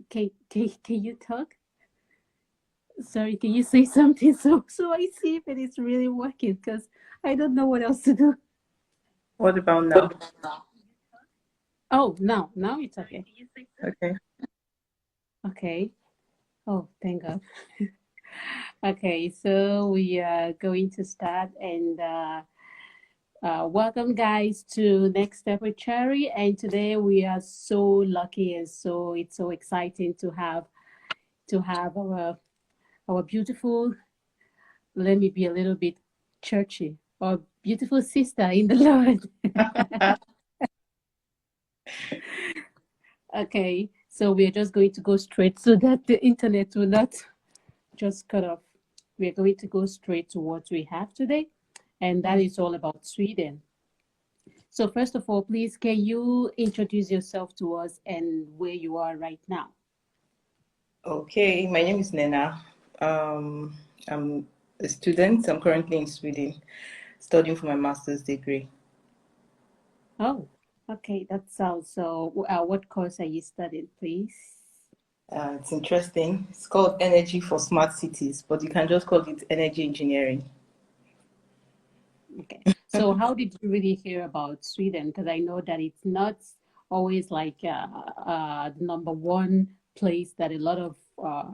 can you talk? Sorry, can you say something so I see if it is really working because I don't know what else to do. What about now? Oh, now it's okay. Okay. Okay. Oh, thank God. Okay, so we are going to start and welcome guys to Next Step with Cherry. And today we are so lucky and so it's so exciting to have our beautiful, let me be a little bit churchy, our beautiful sister in the Lord. Okay, so we're just going to go straight so that the internet will not just cut off. We're going to go straight to what we have today, and that is all about Sweden. So first of all, please, can you introduce yourself to us and where you are right now? Okay, my name is Nnenna. I'm a student. I'm currently in Sweden studying for my master's degree. Oh, okay, that sounds so. What course are you studying, please? It's interesting. It's called Energy for Smart Cities, but you can just call it Energy Engineering. Okay, so how did you really hear about Sweden? Because I know that it's not always like the number one place that a lot of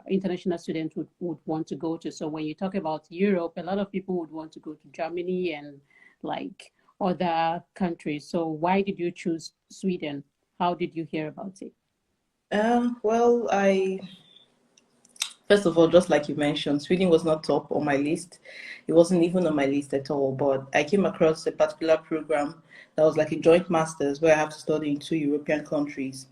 international students would want to go to. So when you talk about Europe, a lot of people would want to go to Germany and like other countries. So why did you choose Sweden? How did you hear about it? Well, first of all, just like you mentioned, Sweden was not top on my list. It wasn't even on my list at all. But I came across a particular program that was like a joint master's where I have to study in two European countries.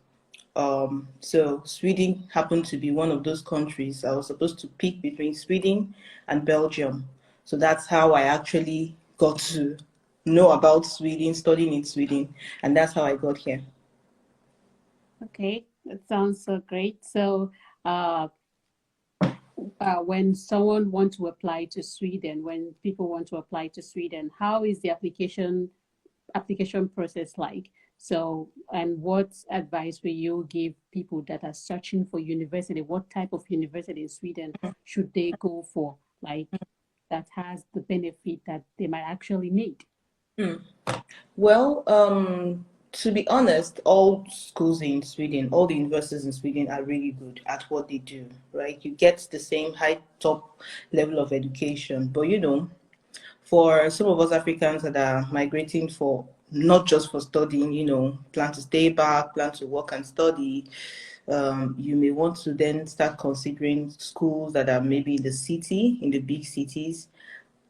So Sweden happened to be one of those countries. I was supposed to pick between Sweden and Belgium. So that's how I actually got to know about Sweden, studying in Sweden, and that's how I got here. Okay, that sounds so great. So uh, when someone want to apply to Sweden, when people want to apply to Sweden, how is the application process like? So, and what advice will you give people that are searching for university? What type of university in Sweden should they go for? Like that has the benefit that they might actually need. Hmm. Well, to be honest, all schools in Sweden, all the universities in Sweden are really good at what they do, right? You get the same high top level of education, but for some of us Africans that are migrating for not just for studying, plan to stay back, plan to work and study, you may want to then start considering schools that are maybe in the city, in the big cities.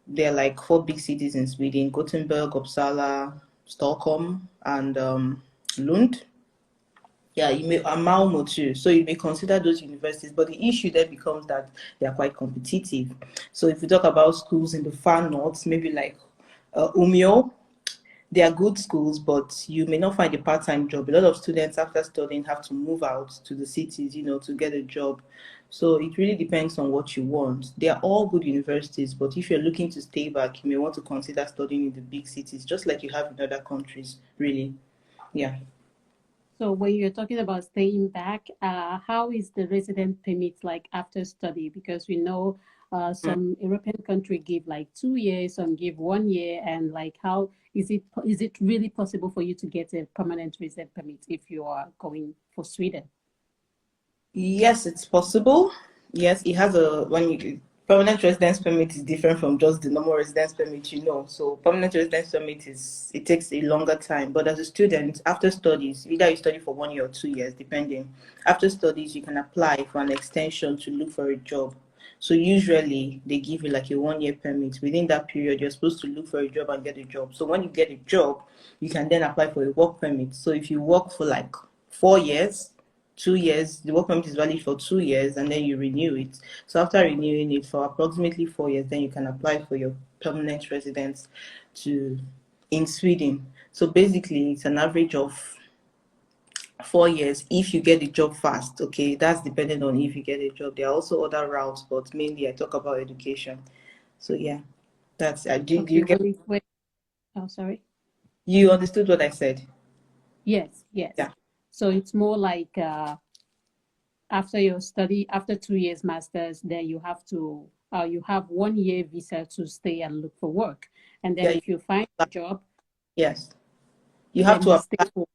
There are like four big cities in Sweden: Gothenburg, Uppsala, Stockholm, and Lund. Yeah, you may and Malmo too. So you may consider those universities, but the issue then becomes that they are quite competitive. So if you talk about schools in the far north, maybe like Umeå, they are good schools, but you may not find a part-time job. A lot of students after studying have to move out to the cities, to get a job. So it really depends on what you want. They are all good universities, but if you're looking to stay back, you may want to consider studying in the big cities, just like you have in other countries, really. Yeah. So when you're talking about staying back, how is the resident permit like after study? Because we know some European country give like 2 years, some give 1 year, and like how is it really possible for you to get a permanent resident permit if you are going for Sweden? Yes, it's possible. Yes, it has a when you permanent residence permit is different from just the normal residence permit, So permanent residence permit it takes a longer time. But as a student, after studies, either you study for 1 year or 2 years, depending. After studies, you can apply for an extension to look for a job. So usually they give you like a 1 year permit. Within that period, you're supposed to look for a job and get a job. So when you get a job, you can then apply for a work permit. So if you work for like 4 years, 2 years, the work permit is valid for 2 years, and then you renew it. So after renewing it for approximately 4 years, then you can apply for your permanent residence to in Sweden. So basically it's an average of 4 years if you get the job fast. Okay, that's dependent on if you get a job. There are also other routes, but mainly I talk about education. So yeah, that's do Okay, you get oh sorry. you understood what I said? Yes, yes. Yeah. So it's more like after your study, after 2 years masters, then you have 1 year visa to stay and look for work. And then Yeah, if you find a job, yes. You have then to you stay apply for.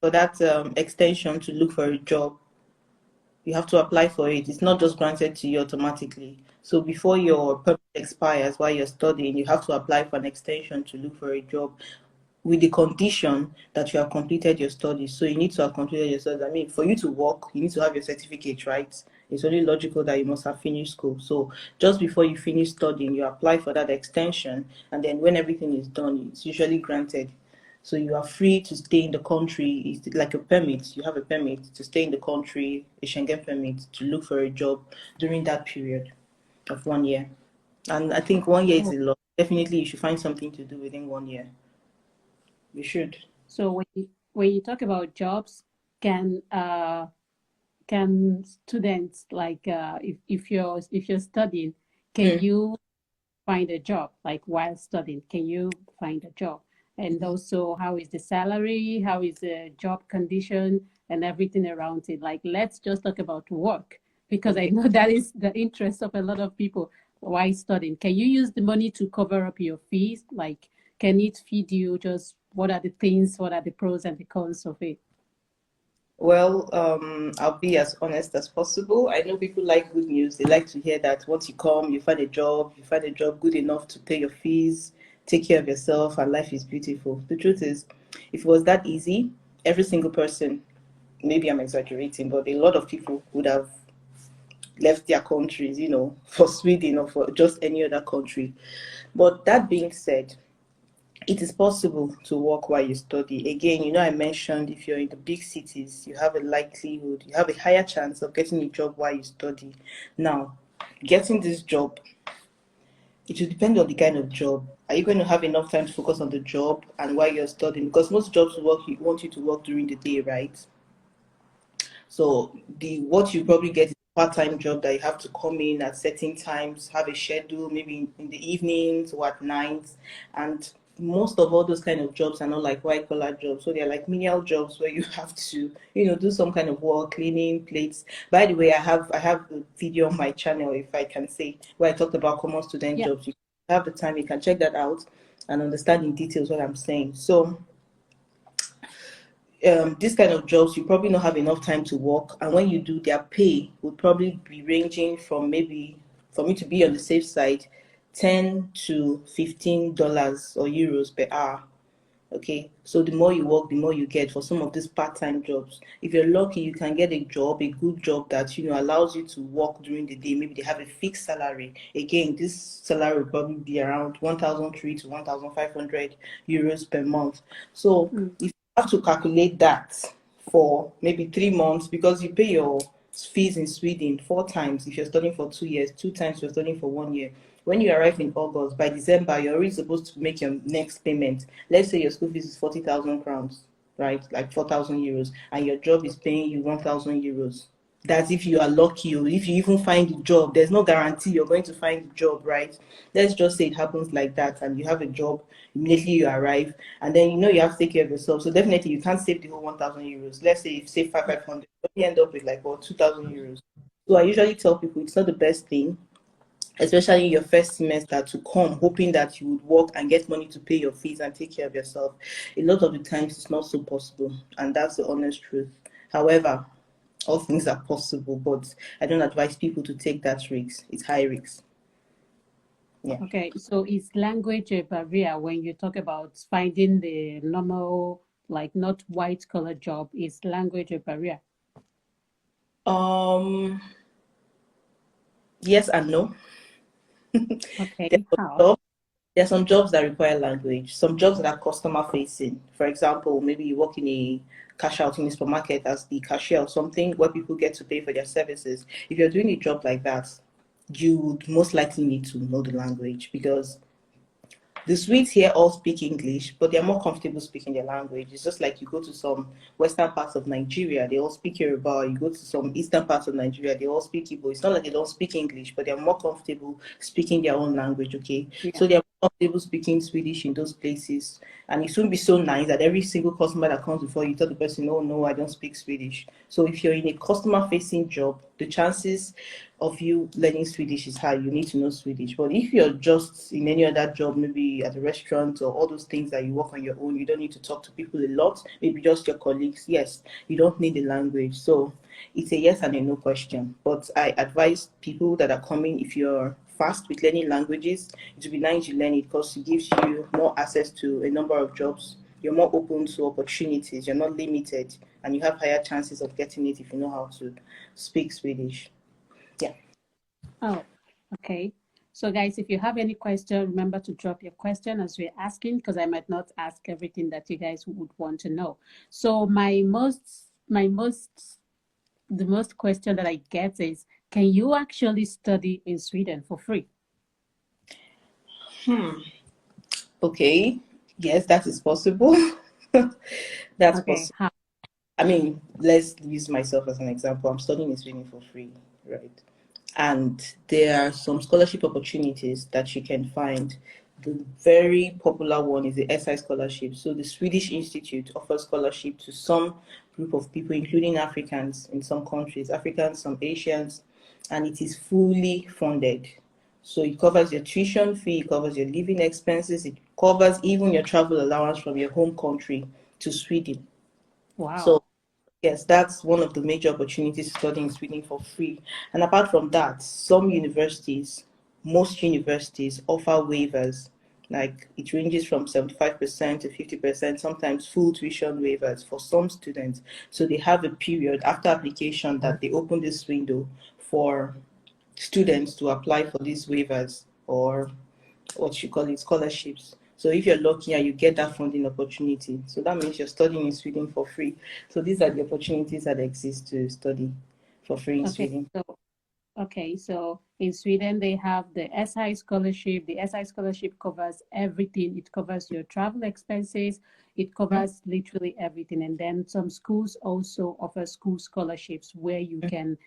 for that extension to look for a job. You have to apply for it. It's not just granted to you automatically. So before your permit expires while you're studying, you have to apply for an extension to look for a job with the condition that you have completed your studies. So you need to have completed your studies. I mean, for you to work, you need to have your certificate, right? It's only logical that you must have finished school. So just before you finish studying, you apply for that extension, and then when everything is done, it's usually granted. So you are free to stay in the country. It's like a permit. You have a permit to stay in the country, a Schengen permit to look for a job during that period of 1 year. And I think 1 year is Oh, a lot. Definitely, you should find something to do within 1 year. You should. so when you talk about jobs, can uh, can students like if you're studying, can Mm. you find a job like while studying? Can you find a job? And also, how is the salary? How is the job condition and everything around it? Like, let's just talk about work because I Okay. know that is the interest of a lot of people while studying. Can you use the money to cover up your fees? Like, can it feed you? Just what are the things? What are the pros and the cons of it? Well, I'll be as honest as possible. I know people like good news. They like to hear that once you come, you find a job good enough to pay your fees, take care of yourself, and life is beautiful. The truth is, if it was that easy, every single person, maybe I'm exaggerating, but a lot of people would have left their countries, for Sweden or for just any other country. But that being said, it is possible to work while you study. Again, I mentioned if you're in the big cities, you have a higher chance of getting a job while you study. Now, getting this job, it will depend on the kind of job. Are you going to have enough time to focus on the job and while you're studying? Because most jobs want you to work during the day, right? So the what you probably get is a part-time job that you have to come in at certain times, have a schedule, maybe in the evenings or at nights. And most of all those kind of jobs are not like white collar jobs. So they're like menial jobs where you have to, do some kind of work, cleaning plates. By the way, I have a video on my channel, if I can say, where I talked about common student Yeah. jobs. You have the time, you can check that out and understand in details what I'm saying. So this kind of jobs, you probably don't have enough time to work, and when you do, their pay would probably be ranging from, maybe, for me to be on the safe side, $10 to $15 or euros per hour. Okay, so the more you work, the more you get for some of these part-time jobs. If you're lucky, you can get a good job that allows you to work during the day. Maybe they have a fixed salary. Again, this salary will probably be around 1,300 to 1,500 euros per month. So Mm. if you have to calculate that for maybe 3 months, because you pay your fees in Sweden 4 times if you're studying for 2 years, 2 times if you're studying for 1 year. When you arrive in August, by December, you're already supposed to make your next payment. Let's say your school fees is 40,000 crowns, right? Like 4,000 euros, and your job is paying you 1,000 euros. That's if you are lucky, or if you even find a job. There's no guarantee you're going to find a job, right? Let's just say it happens like that, and you have a job immediately you arrive, and then you have to take care of yourself. So definitely you can't save the whole 1,000 euros. Let's say you save 500, you end up with like, what, 2,000 euros. So I usually tell people it's not the best thing, especially your first semester, to come hoping that you would work and get money to pay your fees and take care of yourself. A lot of the times it's not so possible, and that's the honest truth. However, all things are possible, but I don't advise people to take that risk. It's high risk. Yeah. Okay, so is language a barrier when you talk about finding the normal, like not white collar job? Is language a barrier? Um. Yes and no. There Okay, are how? jobs There are some jobs that require language, some jobs that are customer facing. For example, maybe you work in a cash out in a supermarket as the cashier or something where people get to pay for their services. If you're doing a job like that, you would most likely need to know the language, because the Swedes here all speak English, but they're more comfortable speaking their language. It's just like you go to some western parts of Nigeria, they all speak Yoruba. You go to some eastern parts of Nigeria, they all speak Igbo. It's not like they don't speak English, but they're more comfortable speaking their own language, okay? Yeah. So they're comfortable speaking Swedish in those places, and it won't be so nice that every single customer that comes before you tell the person, "Oh no, I don't speak Swedish." So if you're in a customer-facing job, the chances of you learning Swedish is high. You need to know Swedish. But if you're just in any other job, maybe at a restaurant or all those things that you work on your own, you don't need to talk to people a lot. Maybe just your colleagues. Yes, you don't need the language. So it's a yes and a no question. But I advise people that are coming, if you're fast with learning languages, it would be nice you learn it because it gives you more access to a number of jobs. You're more open to opportunities. You're not limited, and you have higher chances of getting it if you know how to speak Swedish. Yeah. Oh, okay. So guys, if you have any question, remember to drop your question as we're asking, because I might not ask everything that you guys would want to know. So the most question that I get is, can you actually study in Sweden for free? Okay. Yes, that is possible. That's Okay. possible. I mean, let's use myself as an example. I'm studying in Sweden for free, right? And there are some scholarship opportunities that you can find. The very popular one is the SI scholarship. So the Swedish Institute offers scholarship to some group of people, including Africans in some countries, Africans, some Asians, and it is fully funded. So it covers your tuition fee, it covers your living expenses, it covers even your travel allowance from your home country to Sweden. Wow. So yes, that's one of the major opportunities to study in Sweden for free. And apart from that, some universities, most universities offer waivers. Like it ranges from 75% to 50%, sometimes full tuition waivers for some students. So they have a period after application that they open this window for students to apply for these waivers, or what you call it, scholarships. So if you're lucky and you get that funding opportunity, so that means you're studying in Sweden for free. So these are the opportunities that exist to study for free in Okay. Sweden. So in Sweden, they have the SI scholarship. The SI scholarship covers everything. It covers your travel expenses. It covers literally everything. And then some schools also offer school scholarships where you can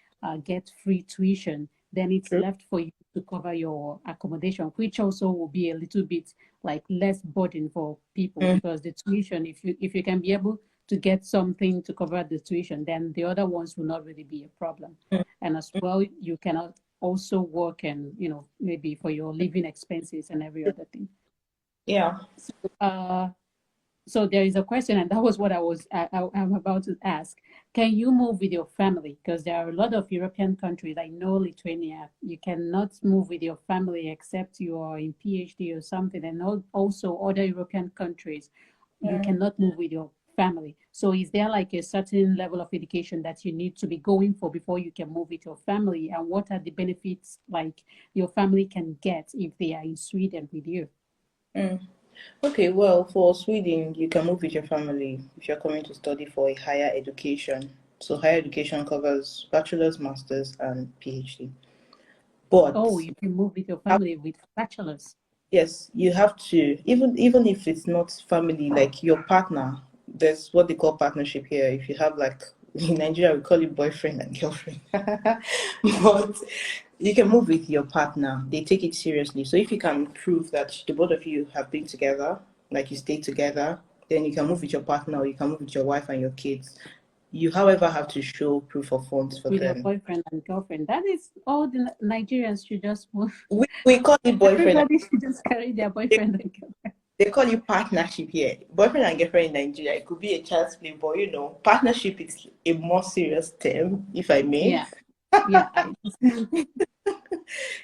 get free tuition. Then it's True. left for you to cover your accommodation, which also will be a little bit like less burden for people, Mm, because the tuition, if you can be able to get something to cover the tuition, then the other ones will not really be a problem. mm, And as well, you can also work and, maybe for your living expenses and every other thing. yeah. So, so there is a question, and that was what I'm about to ask. Can you move with your family? Because there are a lot of European countries. I know Lithuania. You cannot move with your family except you are in PhD or something, and also other European countries, you Mm. cannot move with your family. So is there like a certain level of education that you need to be going for before you can move with your family? And what are the benefits like your family can get if they are in Sweden with you? Mm. Okay, well, for Sweden, you can move with your family if you're coming to study for a higher education. So higher education covers bachelor's, master's, and PhD. Oh, But you can move with your family with bachelors. yes, you have to, even if it's not family, like your partner, there's what they call partnership here. If you have like in Nigeria we call it boyfriend and girlfriend. But you can move with your partner. They take it seriously. So if you can prove that the both of you have been together, like you stay together, then you can move with your partner or you can move with your wife and your kids. You, however, have to show proof of funds for With your them. boyfriend and girlfriend. That is all the Nigerians should just move. We call it boyfriend. Everybody should just carry their boyfriend and girlfriend. They call it partnership here. Boyfriend and girlfriend in Nigeria, it could be a child's play, but partnership is a more serious term, if I may. Yeah, yeah.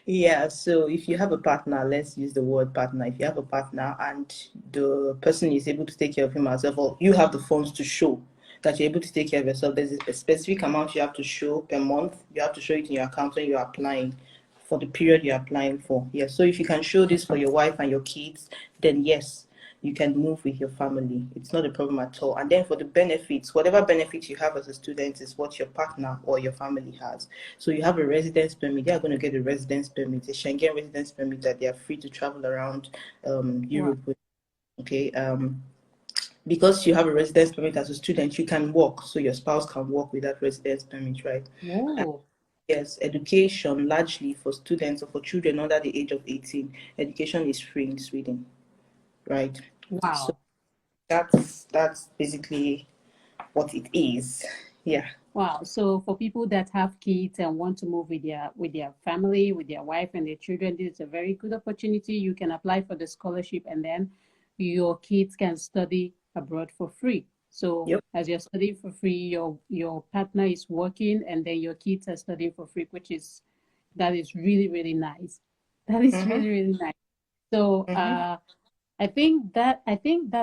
Yeah, so if you have a partner, let's use the word partner. If you have a partner and the person is able to take care of him or herself, or you have the funds to show that you're able to take care of yourself, there's a specific amount you have to show per month. You have to show it in your account when you're applying for the period you're applying for. Yeah, so if you can show this for your wife and your kids, then yes, you can move with your family. It's not a problem at all. And then for the benefits, whatever benefits you have as a student is what your partner or your family has. So you have a residence permit, they are going to get a residence permit, a Schengen residence permit that they are free to travel around Wow. Europe with. Okay. Because you have a residence permit as a student, you can work. So your spouse can work with that residence permit, right? Whoa. Yes, education largely for students or for children under the age of 18, education is free in Sweden, right? So Wow. that's basically what it is. Yeah. Wow. So for people that have kids and want to move with their family, with their wife and their children, this is a very good opportunity. You can apply for the scholarship and then your kids can study abroad for free. So Yep. as you're studying for free, your partner is working and then your kids are studying for free, which is that is really, really nice. That is Mm-hmm. really, really nice. So Mm-hmm. I think that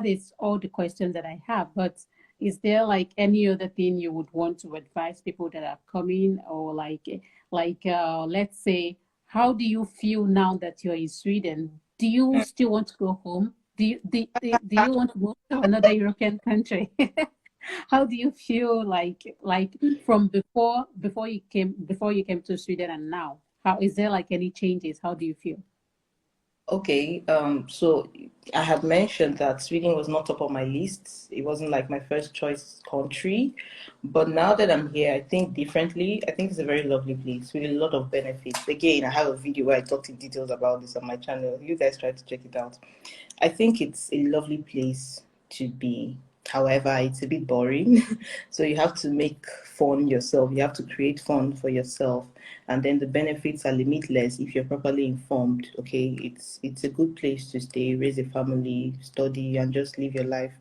is all the questions that I have. But is there like any other thing you would want to advise people that are coming, or let's say, how do you feel now that you're in Sweden? Do you still want to go home? Do you want to move to another European country? How do you feel like from before you came to Sweden and now? How is there like any changes? How do you feel? Okay, so I had mentioned that Sweden was not top of my list. It wasn't like my first choice country. But now that I'm here, I think differently. I think it's a very lovely place with a lot of benefits. Again, I have a video where I talked in details about this on my channel. You guys try to check it out. I think it's a lovely place to be. However, it's a bit boring. So you have to make fun yourself. You have to create fun for yourself. And then the benefits are limitless if you're properly informed. Okay, it's a good place to stay, raise a family, study, and just live your life.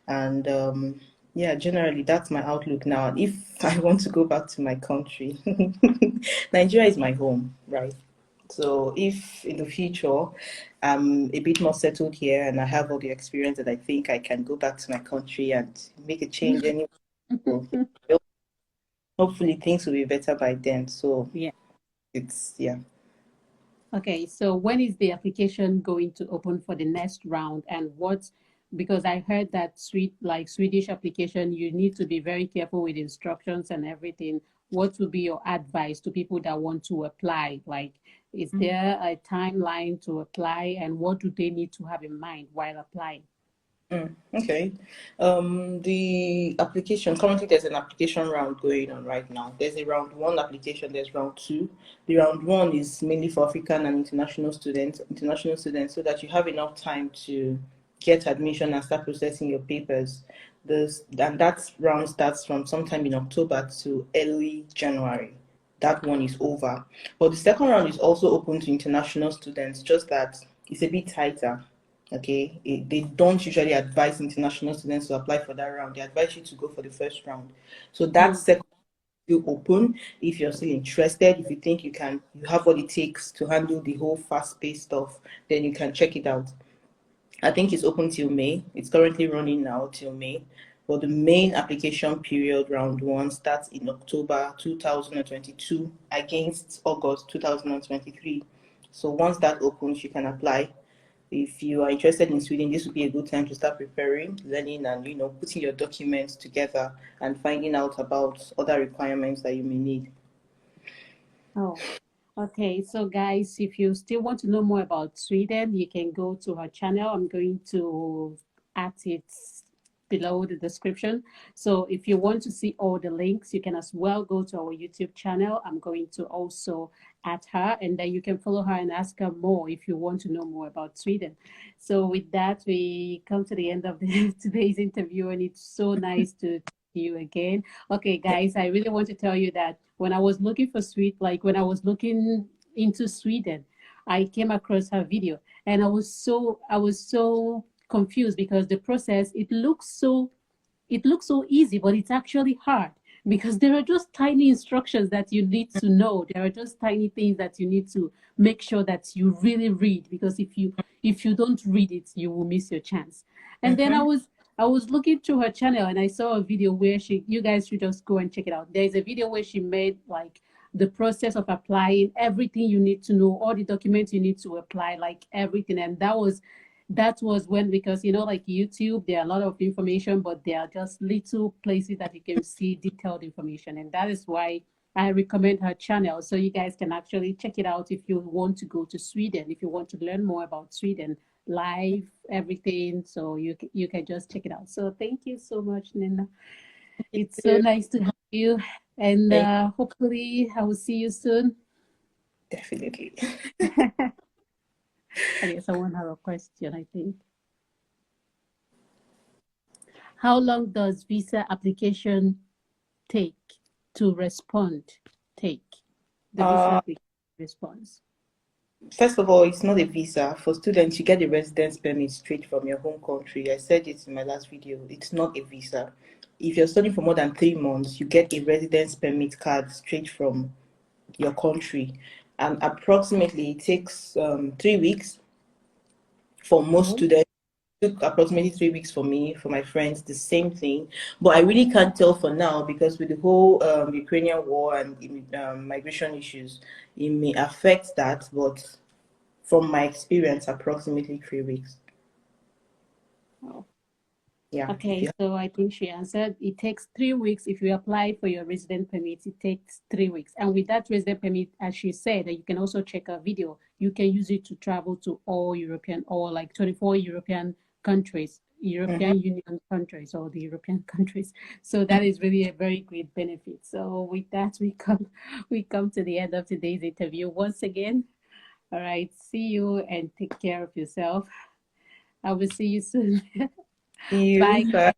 And yeah, generally that's my outlook now. And if I want to go back to my country, Nigeria is my home, right? So if in the future I'm a bit more settled here and I have all the experience that I think I can go back to my country and make a change anyway, well, hopefully things will be better by then. So Yeah. it's yeah. Okay, so when is the application going to open for the next round and what, because I heard that Swedish application, you need to be very careful with instructions and everything. What would be your advice to people that want to apply? Like, is there a timeline to apply and what do they need to have in mind while applying? Okay. The application, currently there's an application round going on right now. There's a round one application, there's round two. The round one is mainly for African and international students, so that you have enough time to get admission and start processing your papers. And that round starts from sometime in October to early January. That one is over. But the second round is also open to international students, just that it's a bit tighter. Okay, they don't usually advise international students to apply for that round. They advise you to go for the first round. So that Mm. second will open if you're still interested. If you think you have what it takes to handle the whole fast-paced stuff, then you can check it out. I think it's open till May. It's currently running now till May. But the main application period, round one, starts in October 2022 against August 2023. So once that opens, you can apply. If you are interested in Sweden, this would be a good time to start preparing, learning, and putting your documents together and finding out about other requirements that you may need. Oh, okay. So, guys, if you still want to know more about Sweden, you can go to her channel. I'm going to add it below the description. So, if you want to see all the links, you can as well go to our YouTube channel. I'm going to also add her, and then you can follow her and ask her more if you want to know more about Sweden. So, with that, we come to the end of today's interview, and it's so nice to see you again. Okay, guys, I really want to tell you that when I was looking for when I was looking into Sweden, I came across her video and I was so confused because the process, it looks so easy, but it's actually hard because there are just tiny instructions that you need to know. There are just tiny things that you need to make sure that you really read, because if you don't read it, you will miss your chance. And then Mm-hmm. I was looking through her channel and I saw a video where you guys should just go and check it out. There's a video where she made like the process of applying, everything you need to know, all the documents you need to apply, like everything. And that was when, because like YouTube, there are a lot of information, but there are just little places that you can see detailed information. And that is why I recommend her channel. So you guys can actually check it out if you want to go to Sweden, if you want to learn more about Sweden, live, everything. So you can just check it out. So thank you so much, Nnenna. It's so nice to have you. And Thank hopefully I will see you soon. Definitely. Okay, someone have a question, I think. How long does visa application take to respond? Take the visa Uh, application response. First of all, it's not a visa. For students, you get a residence permit straight from your home country. I said it in my last video. It's not a visa. If you're studying for more than 3 months, you get a residence permit card straight from your country. And approximately it takes 3 weeks for most Oh, students. It took approximately 3 weeks for me, for my friends, the same thing. But I really can't tell for now because with the whole Ukrainian war and migration issues, it may affect that. But from my experience, approximately 3 weeks. oh. Yeah. If Okay, you so I think she answered it takes 3 weeks. If you apply for your resident permit, it takes 3 weeks. And with that resident permit, as she said, you can also check a video. You can use it to travel to all European or like 24 European countries, Mhm. European Union countries, or the European countries. So that is really a very great benefit. So with that, we come to the end of today's interview once again. All right, see you and take care of yourself. I will see you soon. See Bye. you. Bye.